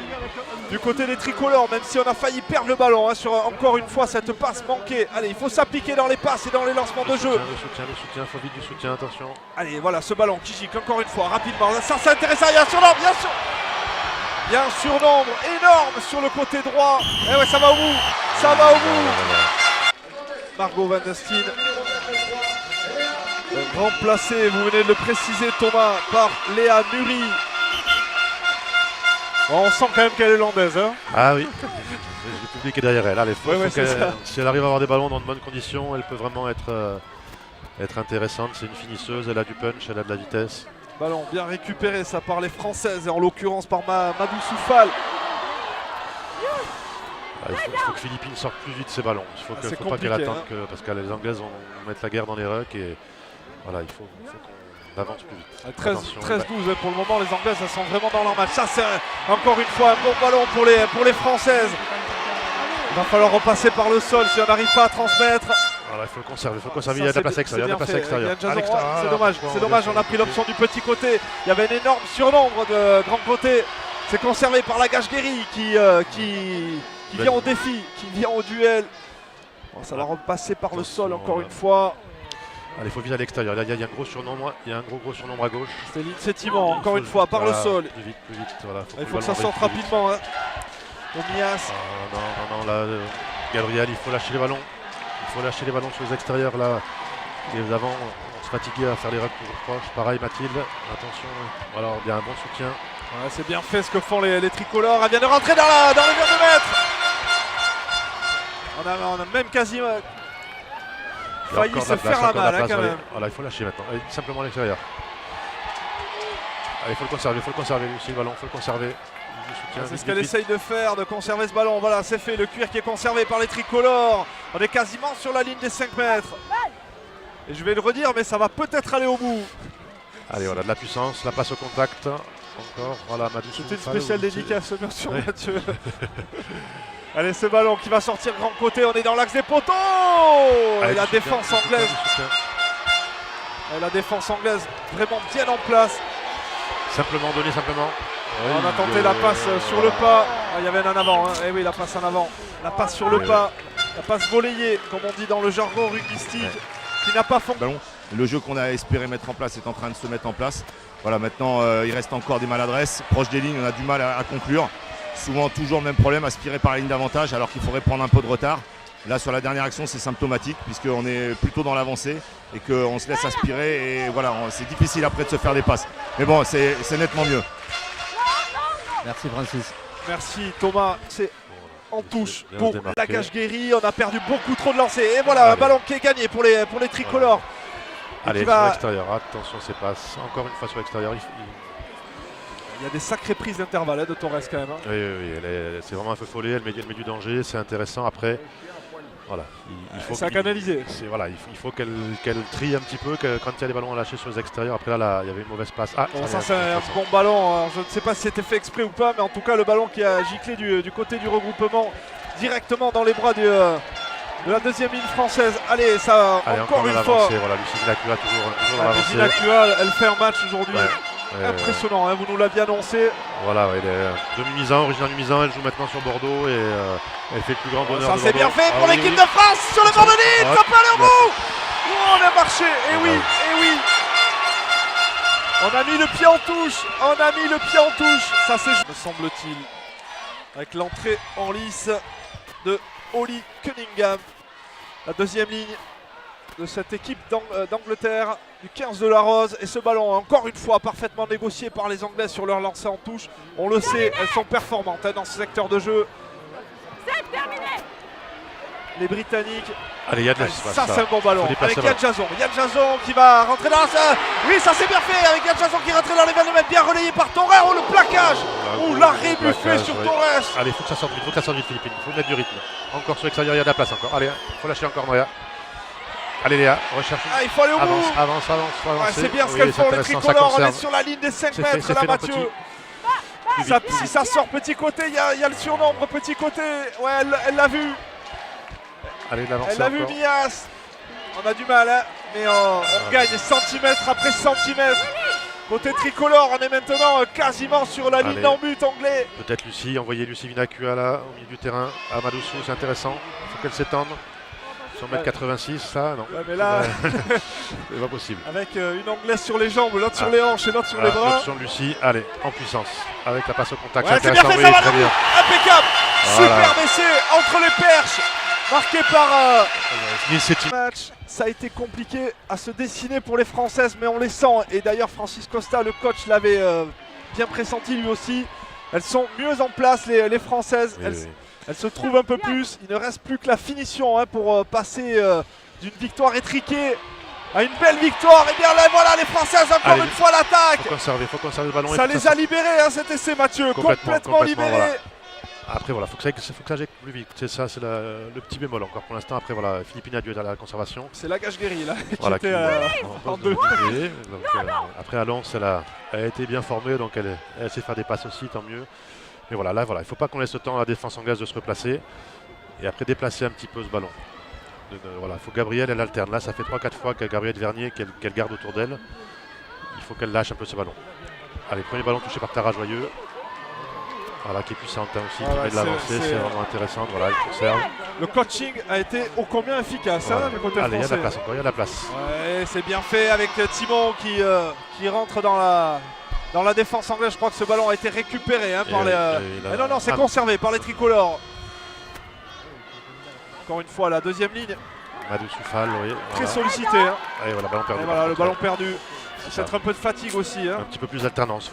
du côté des tricolores, même si on a failli perdre le ballon hein, sur encore une fois cette passe manquée. Allez, il faut s'appliquer dans les passes et dans les lancements de jeu. Le soutien, faut vite du soutien, attention. Allez, voilà ce ballon qui gicle encore une fois rapidement. Ça c'est intéressant, il y a un surnombre, bien sûr. Il y a un surnombre énorme sur le côté droit. Et ouais, ça va au bout, ça va au bout. Margot Van der Steen. Remplacé, vous venez de le préciser Thomas, par Léa Muri. Bon, on sent quand même qu'elle est hollandaise. Hein. Ah oui, le public est derrière elle. Allez, si elle arrive à avoir des ballons dans de bonnes conditions, elle peut vraiment être intéressante. C'est une finisseuse, elle a du punch, elle a de la vitesse. Ballon bien récupéré, ça par les Françaises et en l'occurrence par Madou Soufal. Il faut que Philippine sorte plus vite ses ballons. Il faut pas qu'elle attende parce que les Anglaises vont mettre la guerre dans les rucks et voilà, il faut qu'on avance plus vite. 13-12 pour le moment, les Anglaises elles sont vraiment dans leur match. Ça c'est encore une fois un bon ballon pour les Françaises. Il va falloir repasser par le sol si on n'arrive pas à transmettre. Voilà, il faut le conserver, il y a de la place extérieure. C'est dommage, on a pris l'option du petit côté. Il y avait un énorme surnombre de grand côté. C'est conservé par la Gage-Guéry qui vient au défi, qui vient au duel. Bon, ça va repasser par le sol encore une fois. Allez, il faut viser à l'extérieur. Il y a un gros surnombre, gros surnombre à gauche. C'est Lynn Sétiment, encore une fois, par le sol. Plus vite. Voilà, il faut que ça sorte rapidement. Hein. Mias. Non, là, Gabriel, il faut lâcher les ballons. Il faut lâcher les ballons sur les extérieurs là. Les avants, on se fatiguait à faire les rucks toujours proches. Pareil, Mathilde, attention. Voilà, il y a un bon soutien. Ouais, c'est bien fait ce que font les tricolores. Elle vient de rentrer dans les verres de mètre. On a même quasiment failli se faire la malle hein, quand même. Voilà, il faut lâcher maintenant. Allez, simplement à l'extérieur. Allez, il faut le conserver, Lucie, le ballon, il faut le conserver. C'est ce qu'elle essaye de faire, de conserver ce ballon. Voilà, c'est fait, le cuir qui est conservé par les tricolores. On est quasiment sur la ligne des 5 mètres. Et je vais le redire, mais ça va peut-être aller au bout. Allez, voilà, de la puissance, la passe au contact. Encore, voilà, Madou. C'était une spéciale dédicace, bien sûr, Mathieu. Allez, ce ballon qui va sortir grand côté, on est dans l'axe des poteaux. Et la défense anglaise. Et la défense anglaise vraiment bien en place. Simplement donné, simplement. On a tenté la passe sur le pas. Ah, il y avait un en avant. Hein. Eh oui, la passe en avant. La passe sur le pas. La passe volleyée, comme on dit dans le jargon rugbystique, qui n'a pas fonctionné. Le jeu qu'on a espéré mettre en place est en train de se mettre en place. Voilà, maintenant, il reste encore des maladresses. Proche des lignes, on a du mal à conclure. Souvent, toujours le même problème, aspiré par la ligne d'avantage, alors qu'il faudrait prendre un peu de retard. Là, sur la dernière action, c'est symptomatique, puisqu'on est plutôt dans l'avancée et qu'on se laisse aspirer. Et voilà, c'est difficile après de se faire des passes. Mais bon, c'est nettement mieux. Merci Francis. Merci Thomas. C'est en touche pour la Gage-Guéry. On a perdu beaucoup trop de lancers. Et voilà, un ballon qui est gagné pour les tricolores. Allez, sur l'extérieur, attention ces passes. Encore une fois sur l'extérieur. Il y a des sacrées prises d'intervalle de Torres quand même. Hein. Oui, c'est vraiment un feu follet. Elle met du danger, c'est intéressant. Après, voilà, il faut ça canaliser. Voilà, il faut qu'elle trie un petit peu quand il y a des ballons à lâcher sur les extérieurs. Après là, il y avait une mauvaise passe. Bon, ça c'est un bon ballon. Alors, je ne sais pas si c'était fait exprès ou pas, mais en tout cas le ballon qui a giclé du côté du regroupement directement dans les bras de la deuxième ligne française. Allez, ça encore une fois. Voilà, Lucie Lacua toujours dans l'avancée. Lucie Lacua, elle fait un match aujourd'hui. Impressionnant, hein, vous nous l'aviez annoncé. Voilà, elle est demi-Misan, originaire du Misan, elle joue maintenant sur Bordeaux et elle fait le plus grand bonheur. Ça c'est bien fait pour l'équipe de France sur le bord de ligne, ça peut aller au bout. On a marché, et oui. On a mis le pied en touche, ça c'est me semble-t-il. Avec l'entrée en lice de Holly Cunningham, la deuxième ligne de cette équipe d'Angleterre, du 15 de la Rose. Et ce ballon, encore une fois, parfaitement négocié par les Anglais sur leur lancer en touche. On le sait, elles sont performantes dans ce secteur de jeu. C'est terminé. Les Britanniques. Allez, il y a de l'espace. Ça, c'est un bon ballon. Avec Yann Jason. Yann Jason qui va rentrer dans la... Oui, ça c'est bien fait. Avec Yann Jason qui est rentré dans les 20 mètres. Bien relayé par Torres. Oh, le plaquage. L'arrêt buffet sur Torres. Allez, il faut que ça sorte vite, Philippine. Il faut mettre du rythme. Encore sur l'extérieur, il y a de la place encore. Allez, il faut lâcher encore, Noya. Allez Léa, recherche. Il faut aller au bout. Avance. C'est bien ce qu'elles font les tricolores. On est sur la ligne des 5 mètres là, Mathieu. Si ça sort petit côté, il y a le surnombre petit côté. Ouais, elle l'a vu. Allez, elle l'a vu, Mias. On a du mal, hein, mais on gagne centimètre après centimètre. Côté tricolore, on est maintenant quasiment sur la ligne Allez. d'en but anglais. Peut-être Lucie, envoyer Lucie Vinacua là, au milieu du terrain. À Madoussou, c'est intéressant. Il faut qu'elle s'étende. Sur 1m86, ça, non. Ouais, mais là, C'est pas possible. avec une anglaise sur les jambes, l'autre sur les hanches et l'autre sur les bras. L'option de Lucie, allez, en puissance. Avec la passe au contact, Ouais, c'est c'est bien intéressant. fait, ça Oui, va, très bien. impeccable. Voilà. Super essai entre les perches. Marqué par Nils Setti. match. Ça a été compliqué à se dessiner pour les Françaises, mais on les sent. Et d'ailleurs, Francis Costa, le coach, l'avait bien pressenti lui aussi. Elles sont mieux en place, les Françaises. Oui, oui. Elles se trouvent un peu plus. Il ne reste plus que la finition hein, pour passer d'une victoire étriquée à une belle victoire. Et bien là, voilà, les Françaises encore Allez, une fois l'attaque. Faut conserver le ballon. Ça et les ça a libérés hein, cet essai, Mathieu. Complètement libérés. voilà. Après voilà, faut que ça aille plus vite. C'est ça, c'est le petit bémol encore pour l'instant. Après voilà, Philippine a dû être à la conservation. C'est la Gage-Guéry là qui Voilà, était en deux. Après Alonso, elle a été bien formée, donc elle sait faire des passes aussi, tant mieux. Mais voilà, là voilà, il ne faut pas qu'on laisse le temps à la défense anglaise de se replacer. Et après déplacer un petit peu ce ballon. Voilà, il faut Gabrielle, elle alterne. Là, ça fait 3-4 fois que Gabrielle Vernier qu'elle garde autour d'elle. Il faut qu'elle lâche un peu ce ballon. Allez, premier ballon touché par Tara Joyeux. Voilà, qui est puissante hein, aussi, qui met de l'avancée, c'est vraiment intéressant. Voilà, il conserve. Le coaching a été ô combien efficace Voilà. hein, du côté Allez, il y a de français. la place encore, il y a de la place. Ouais, c'est bien fait avec Timon qui rentre dans la défense anglaise. Je crois que ce ballon a été récupéré hein, par les. Mais non, c'est conservé par les tricolores. Encore une fois, la deuxième ligne, Madou Soufal, oui. très Voilà. sollicitée. Hein. Et voilà, ballon perdu. Et voilà, par le contre, ballon perdu. ça. Peut-être un peu de fatigue aussi. Hein. Un petit peu plus d'alternance.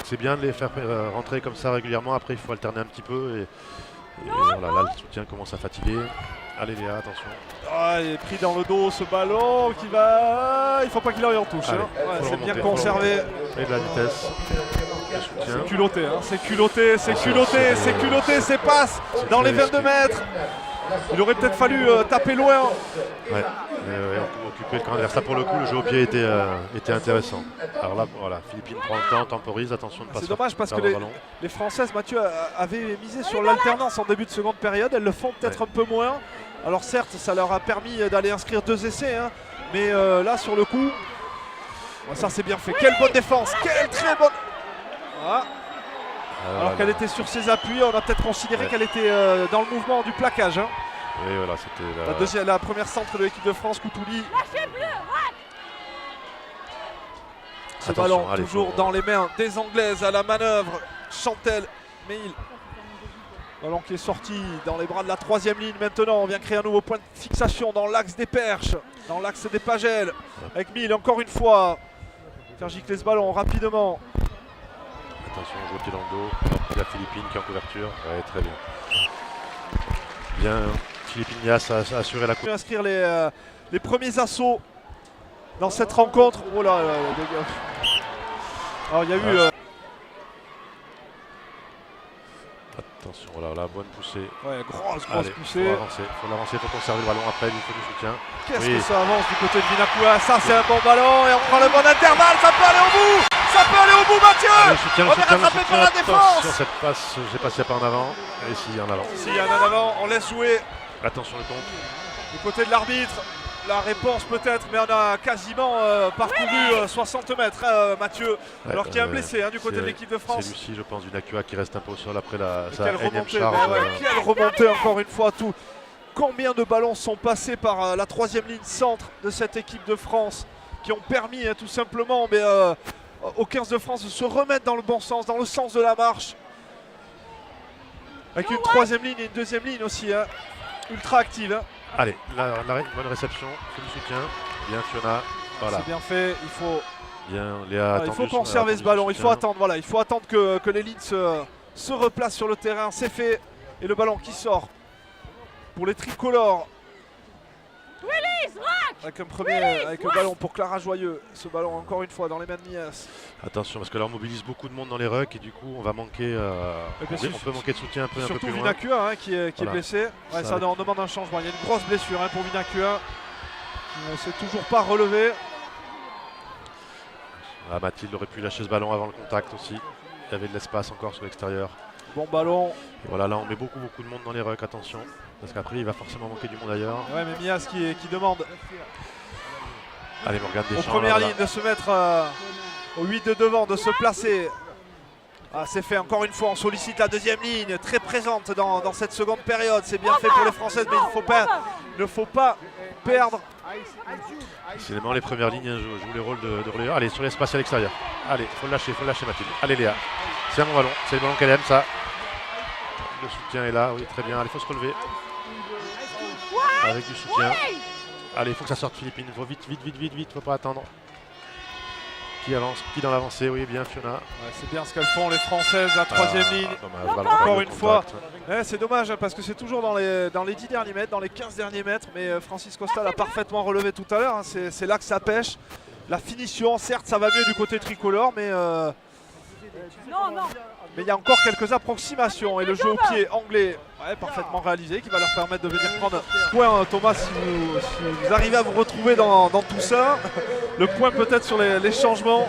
C'est bien de les faire rentrer comme ça régulièrement. Après, il faut alterner un petit peu. Et voilà, là, le soutien commence à fatiguer. Allez, Léa, attention. Ah, il est pris dans le dos ce ballon qui va. Il faut pas qu'il aille en touche. Allez, Hein. Ouais, faut c'est le bien remonter, faut le conservé. Et de la vitesse. Le soutien. C'est culotté, hein. C'est culotté, c'est culotté, c'est culotté, c'est passe dans les 22 mètres. Il aurait peut-être fallu taper loin. Ouais, occuper le camp adverse. Là, pour le coup, le jeu au pied était intéressant. Alors là, voilà, Philippine prend le temps, temporise, attention de ne pas C'est se dommage parce que perdre le ballon. les Françaises, Mathieu, avaient misé sur l'alternance en début de seconde période. Elles le font peut-être un peu moins. Alors certes, ça leur a permis d'aller inscrire 2 essais. Hein, mais là, sur le coup, ça c'est bien fait. Quelle bonne défense, quelle très bonne... Ah. Alors qu'elle était sur ses appuis, on a peut-être considéré qu'elle était dans le mouvement du plaquage. Hein. Oui, voilà, c'était La première centre de l'équipe de France, Koutouli. Ce Attention, ballon allez, toujours dans les mains des Anglaises à la manœuvre. Chantel Meil. Ballon qui est sorti dans les bras de la 3e ligne. Maintenant, on vient créer un nouveau point de fixation dans l'axe des Perches, dans l'axe des Pagels. Avec Mille, encore une fois. Faire gicler ce ballon rapidement. Attention, on joue au pied dans le dos. La Philippine qui est en couverture. Ouais, très bien. Bien, Philippine Nias a assuré la coupe. Inscrire les premiers assauts dans cette rencontre. Oh là, les gars. Alors il y a eu. Attention, voilà, la bonne poussée. Ouais, grosse Allez, poussée. faut l'avancer, faut conserver le ballon après, il faut du soutien. Qu'est-ce Oui. que ça avance du côté de Vinacua. Ça c'est un bon ballon et on prend le bon intervalle. Ça peut aller au bout. Ça peut aller au bout, Mathieu. Allez, le soutien, On est rattrapé par la défense. Attention, cette passe, j'ai passé pas en avant. Et si, en avant. S'il y en a en avant, on laisse jouer Attention le compte. du côté de l'arbitre. La réponse peut-être, mais on a quasiment parcouru 60 mètres, Mathieu. Ouais, Alors qu'il y a un blessé hein, du côté c'est- de l'équipe de France. C'est Lucie, je pense, du Nakua qui reste un peu au sol après sa Quelle énième remontée, charge. mais ouais, quelle remontée encore une fois. Combien de ballons sont passés par la 3e ligne centre de cette équipe de France qui ont permis tout simplement aux 15 de France de se remettre dans le bon sens, dans le sens de la marche. Avec une 3e ligne et une 2e ligne aussi, hein, ultra active. Hein. Allez, bonne réception, c'est du soutien. Bien Fiona, voilà. C'est bien fait, il faut... Bien, Léa, il faut conserver ce ballon, il faut attendre, voilà, il faut attendre que les lignes se replacent sur le terrain, c'est fait. Et le ballon qui sort pour les tricolores. Avec le ballon pour Clara Joyeux. Ce ballon encore une fois dans les mains de Nias. Attention parce que là on mobilise beaucoup de monde dans les rucks et du coup on va manquer, on peut manquer de soutien un peu Surtout plus loin. Vinacua qui est Voilà. blessé. Ouais, Ça on demande un changement, il y a une grosse blessure pour Vinacua. C'est toujours pas relevé. Ah, Mathilde aurait pu lâcher ce ballon avant le contact aussi. Il y avait de l'espace encore sur l'extérieur. Bon ballon. Et voilà, là on met beaucoup de monde dans les rucks, attention. Parce qu'après il va forcément manquer du monde ailleurs. Ouais, mais Mias qui demande Allez, Morgane aux Deschamps. premières là, lignes de se mettre au 8 de devant de se placer. Ah, c'est fait encore une fois, on sollicite la deuxième ligne, très présente dans cette seconde période. C'est bien fait pour les Françaises, mais il ne faut pas perdre. Décidément, les premières lignes jouent les rôles de relayeur. Allez, sur l'espace à l'extérieur. Allez, il faut le lâcher Mathilde. Allez Léa, c'est un bon ballon, c'est le ballon qu'elle aime ça. Le soutien est là, oui très bien, allez, il faut se relever. Avec du soutien. Allez, il faut que ça sorte Philippine, il faut vite, il ne faut pas attendre. Qui avance, qui dans l'avancée, oui bien Fiona. Ouais, c'est bien ce qu'elles font les Françaises, la troisième ligne. Dommage, encore une fois. Ouais, c'est dommage hein, parce que c'est toujours dans les 10 derniers mètres, dans les 15 derniers mètres. Mais Francis Costa l'a parfaitement relevé tout à l'heure. Hein, c'est là que ça pêche. La finition, certes, ça va mieux du côté tricolore, mais mais il y a encore quelques approximations. Et le jeu au pied anglais, ouais, parfaitement réalisé, qui va leur permettre de venir prendre point. Thomas, si vous arrivez à vous retrouver dans tout ça, le point peut-être sur les changements.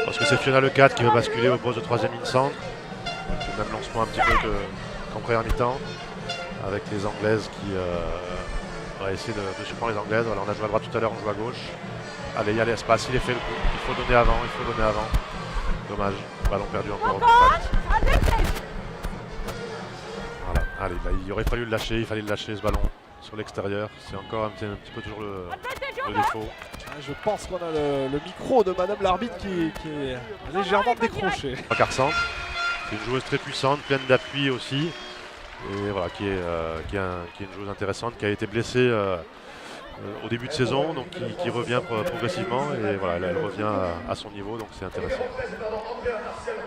Parce que c'est Fiona Le 4 qui va basculer au poste de troisième ligne centre. Le même lancement un petit peu qu'en première mi-temps, avec les Anglaises qui vont essayer de surprendre les Anglaises. Voilà, on a joué à droite tout à l'heure, on joue à gauche. Allez, il y a l'espace, il est fait le coup. Il faut donner avant, Dommage, ballon perdu encore au contact. Voilà, allez, là, il aurait fallu le lâcher, il fallait le lâcher ce ballon sur l'extérieur. C'est encore un petit peu toujours le défaut. Je pense qu'on a le micro de Madame l'arbitre qui est légèrement décroché. Quart centre. C'est une joueuse très puissante, pleine d'appui aussi. Et voilà, qui est une joueuse intéressante, qui a été blessée au début de saison, donc qui revient progressivement. Et voilà, elle revient à son niveau, donc c'est intéressant.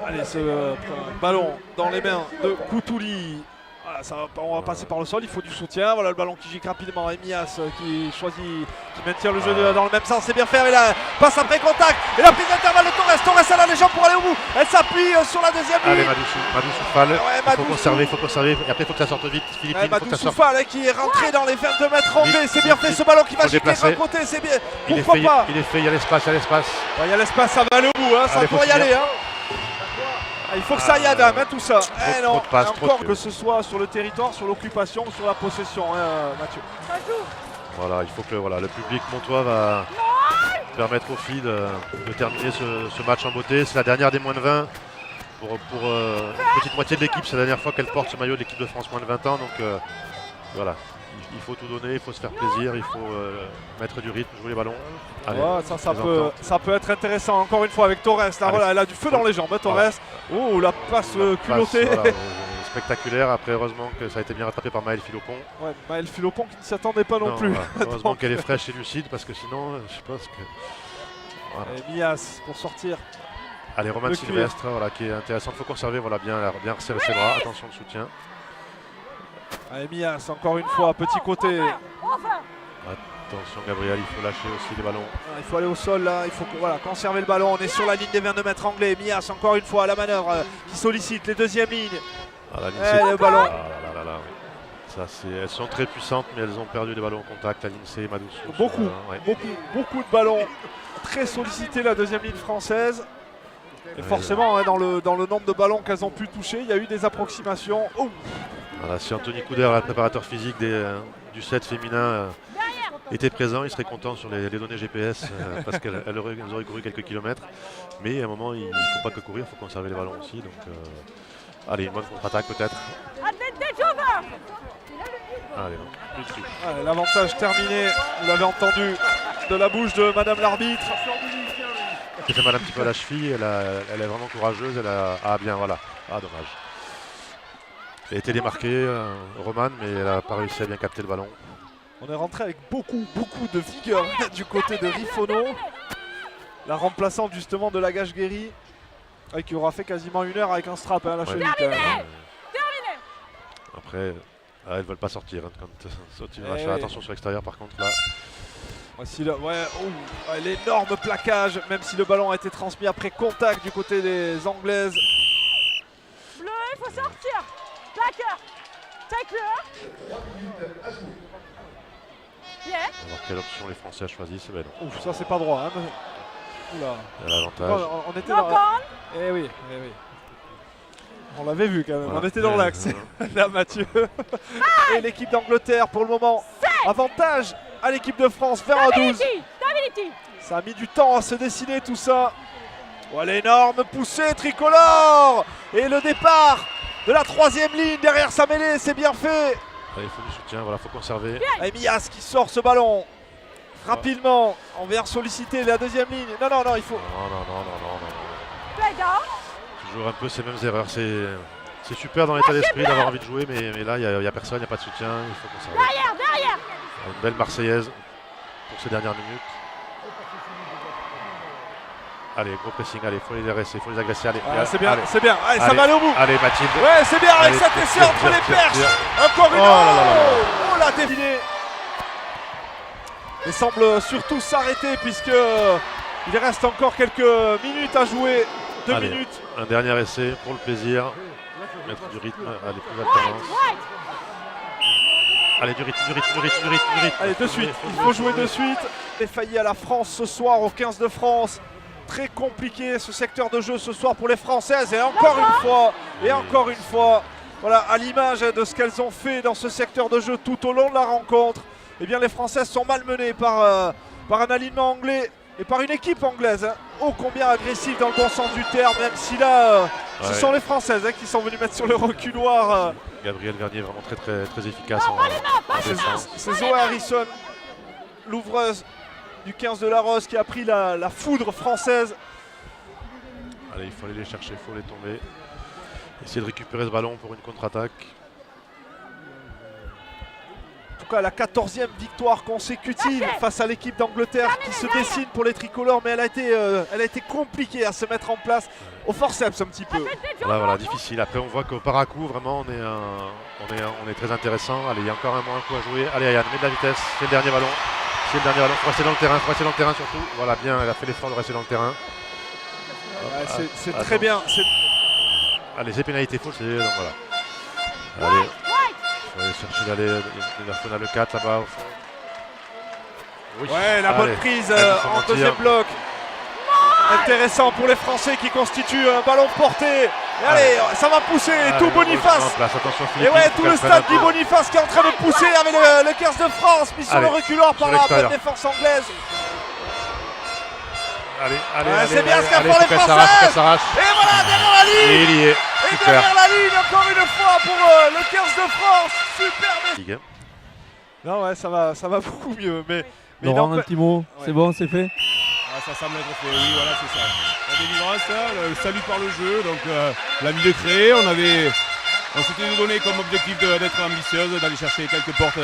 Allez, ce ballon dans les mains de Koutouli. Voilà, on va passer par le sol, il faut du soutien. Voilà le ballon qui gicle rapidement. Emias qui maintient le jeu dans le même sens, c'est bien fait. Et là, passe après contact. Et la prise d'intervalle de Torres. Torres, elle a les jambes pour aller au bout. Elle s'appuie sur la deuxième ligne. Allez, Madou Soufal. Il faut conserver. Et après, il faut que ça sorte vite. Philippine, Madou Soufal qui est rentré dans les 22 mètres anglais. C'est bien fait ce ballon qui va gicler d'un côté. C'est bien. Pourquoi pas. Il est fait, il y a l'espace. Il y a l'espace, ça va aller au bout. Ça pourrait y aller. Il faut que ça aille à dame, tout ça. Non, encore que ce soit sur le territoire, sur l'occupation ou sur la possession, Mathieu. Voilà, il faut que le public montois va permettre aux filles de terminer ce match en beauté. C'est la dernière des moins de 20 pour une petite moitié de l'équipe. C'est la dernière fois qu'elle porte ce maillot de l'équipe de France moins de 20 ans. Donc voilà, il faut tout donner, il faut se faire plaisir, il faut mettre du rythme, jouer les ballons. Allez, ouais, ça peut être intéressant encore une fois avec Torres. Elle a du feu dans les jambes, Torres. Voilà. Oh, la passe culottée. Voilà, spectaculaire. Après, heureusement que ça a été bien rattrapé par Maëlle Philopon. Ouais, Maëlle Philopon qui ne s'y attendait pas non plus. Voilà. Heureusement qu'elle est fraîche et lucide parce que sinon, je pense que. Voilà. Et Mias pour sortir. Allez, Romane Sylvestre, qui est intéressante. Il faut conserver, bien resserrer ses bras. Attention, le soutien. Allez, Mias, encore une fois, petit côté. Attention Gabriel, il faut lâcher aussi les ballons. Il faut aller au sol là, il faut conserver le ballon. On est sur la ligne des 22 mètres anglais. Mias encore une fois à la manœuvre qui sollicite les deuxièmes lignes. Le ballon. Elles sont très puissantes mais elles ont perdu des ballons au contact. La ligne C, Madoussou. Beaucoup de ballons. Très sollicité la deuxième ligne française. Et forcément dans le nombre de ballons qu'elles ont pu toucher, il y a eu des approximations. Voilà, si Anthony Couder, le préparateur physique du set féminin, était présent, il serait content sur les données GPS parce qu'elles auraient couru quelques kilomètres. Mais à un moment, il ne faut pas que courir, il faut conserver les ballons aussi. Donc, allez, une bonne contre-attaque peut-être. Allez, l'avantage terminé, vous l'avez entendu de la bouche de Madame l'arbitre. Elle fait mal un petit peu à la cheville, elle est vraiment courageuse. Bien, voilà. Dommage. Elle a été démarquée, Romane, mais elle n'a pas réussi à bien capter le ballon. On est rentré avec beaucoup de vigueur du côté de Rifono. La remplaçante justement de Lagache Guéry, qui aura fait quasiment 1 heure avec un strap à la cheville. Après, elles ne veulent pas sortir quand tu vas faire attention sur l'extérieur par contre là. Voici l'énorme plaquage, même si le ballon a été transmis après contact du côté des Anglaises. Bleu, il faut sortir. Plaqueur. Take-le. On va voir quelle option les Français choisissent. Ça c'est pas droit. Il y a l'avantage. On était dans... Eh oui. On l'avait vu quand même, Voilà. on était dans l'axe. Là, Mathieu. Et l'équipe d'Angleterre, pour le moment, avantage à l'équipe de France, 20-12. Stability. Ça a mis du temps à se dessiner tout ça. Oh, l'énorme poussée tricolore. Et le départ de la 3e ligne derrière sa mêlée, c'est bien fait. Allez, il faut du soutien, voilà, faut conserver. Emias qui sort ce ballon rapidement. On vient solliciter la 2e ligne. Non, il faut. Non. Play down. Toujours un peu ces mêmes erreurs. C'est super dans l'état d'esprit d'avoir envie de jouer, mais là, il n'y a personne, il n'y a pas de soutien. Il faut conserver. Derrière. Une belle Marseillaise pour ces dernières minutes. Allez, gros pressing, allez, il faut les agresser, il faut les agresser. Allez, C'est bien, allez. c'est bien. Allez, ça Allez, va aller au bout. Allez, Mathilde. Ouais, c'est bien avec Allez, cet essai tire, entre tire, les tire, perches. tire. Encore une. Oh là là là là. Oh là, défilé. Il semble surtout s'arrêter puisque il reste encore quelques minutes à jouer. 2 Allez. minutes. Un dernier essai pour le plaisir. Mettre du rythme, allez, plus d'alternance. Allez, du rythme. Allez, de suite. Il faut jouer de suite. Et failli à la France ce soir au 15 de France. Très compliqué ce secteur de jeu ce soir pour les Françaises. Et encore une fois, voilà, à l'image de ce qu'elles ont fait dans ce secteur de jeu tout au long de la rencontre, eh bien les Françaises sont malmenées par un alignement anglais et par une équipe anglaise, ô combien agressive dans le bon sens du terme, même si là, ce sont les Françaises qui sont venues mettre sur le reculoir. Gabriel Vernier vraiment très efficace en défense. C'est Zoé Harrison, l'ouvreuse du 15 de la Rose, qui a pris la foudre française. Allez, il faut aller les chercher, il faut les tomber. Essayer de récupérer ce ballon pour une contre-attaque. En tout cas, la 14e victoire consécutive face à l'équipe d'Angleterre qui se dessine pour les tricolores, mais elle a été compliquée à se mettre en place au forceps un petit peu. Voilà, difficile. Après, on voit qu'au par-à-coup, vraiment, on est très intéressant. Allez, il y a encore un coup à jouer. Allez, Ayane, mets de la vitesse. C'est le dernier ballon. Il faut rester dans le terrain, surtout. Voilà, bien, elle a fait l'effort de rester dans le terrain. C'est très bien. Allez, c'est pénalité faussée, donc voilà. Allez, il faut aller chercher la le 4 là-bas au fond. Oui. Ouais, la bonne prise en deuxième bloc. Intéressant pour les Français qui constituent un ballon porté. Et allez, ça va pousser, tout Boniface. Et ouais, tout le stade du Boniface qui est en train de pousser avec le 15 de France, mis sur le reculoir par la bonne défense anglaise. Allez, c'est bien ce qu'a fait les Françaises. Et voilà, derrière la ligne. Et il y est. Et derrière la ligne, encore une fois pour le 15 de France. Super. Non, ouais, ça va beaucoup mieux. Mais Laurent, un petit mot, c'est bon, c'est fait. Ça semble être fait, oui, voilà, c'est ça. La délivrance, le salut par le jeu, donc la vie de créer, on s'était donné comme objectif d'être ambitieuse, d'aller chercher quelques portes